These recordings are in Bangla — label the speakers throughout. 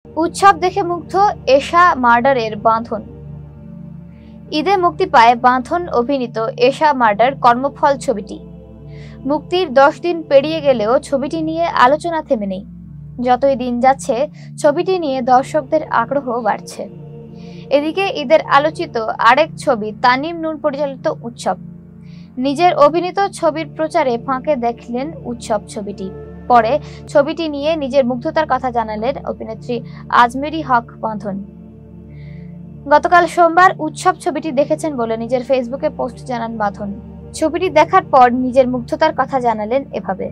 Speaker 1: উৎসব দেখে মুগ্ধ এশা মার্ডারের বাঁধন। ঈদে মুক্তি পায় বাঁধন অভিনীত এশা মার্ডার কর্মফল ছবিটি। মুক্তির 10 দিন পেরিয়ে গেলেও ছবিটি নিয়ে আলোচনা থেমে নেই। যতই দিন যাচ্ছে ছবিটি নিয়ে দর্শকদের আগ্রহ বাড়ছে। এদিকে ঈদের আলোচিত আরেক ছবি তানিম নূর পরিচালিত উৎসব। নিজের অভিনীত ছবির প্রচারে ফাঁকে দেখলেন উৎসব ছবিটি। পরে ছবিটি নিয়ে নিজের মুগ্ধতার কথা জানালেন অভিনেত্রী আজমেরি হক বাঁধন। গতকাল সোমবার উৎসব ছবিটি দেখেছেন বলে নিজের ফেসবুকে পোস্ট জানান বাঁধন। ছবিটি দেখার পর নিজের মুগ্ধতার কথা জানালেন এভাবে: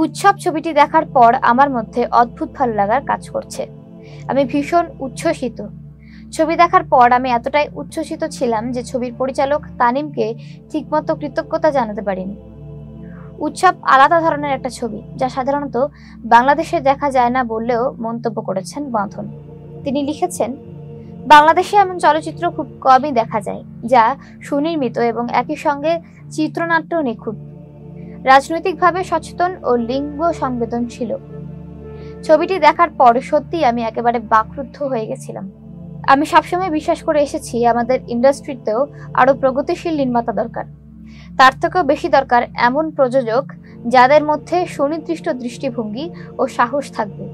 Speaker 1: উৎসব ছবিটি দেখার পর আমার মধ্যে অদ্ভুত ভালো লাগার কাজ করছে। আমি ভীষণ উচ্ছ্বসিত। ছবি দেখার পর আমি এতটাই উচ্ছ্বসিত ছিলাম যে ছবির পরিচালক তানিমকে ঠিকমতো কৃতজ্ঞতা জানাতে পারিনি। উৎসব আলাদা ধরনের একটা ছবি, যা সাধারণত বাংলাদেশে দেখা যায় না বললেও মন্তব্য করেছেন বাঁধন। তিনি লিখেছেন, বাংলাদেশে এমন চলচ্চিত্র খুব কমই দেখা যায় যা সুনির্মিত এবং একই সঙ্গে চিত্রনাট্য নিখুঁত, রাজনৈতিকভাবে সচেতন ও লিঙ্গ সংবেদনশীল। ছবিটি দেখার পর সত্যি আমি একেবারে বাকরুদ্ধ হয়ে গেছিলাম। আমি সবসময় বিশ্বাস করে এসেছি আমাদের ইন্ডাস্ট্রিতেও আরো প্রগতিশীল নির্মাতা দরকার। তার থেকেও বেশি দরকার এমন প্রযোজক যাদের মধ্যে সুনির্দিষ্ট দৃষ্টিভঙ্গি ও সাহস থাকবে,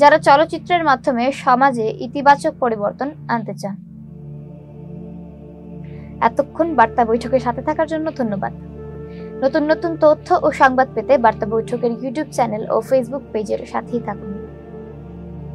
Speaker 1: যারা চলচ্চিত্রের মাধ্যমে সমাজে ইতিবাচক পরিবর্তন আনতে চান। এতক্ষণ বার্তা বৈঠকের সাথে থাকার জন্য ধন্যবাদ। নতুন নতুন তথ্য ও সংবাদ পেতে বার্তা বৈঠকের ইউটিউব চ্যানেল ও ফেসবুক পেজের সাথেই থাকুন।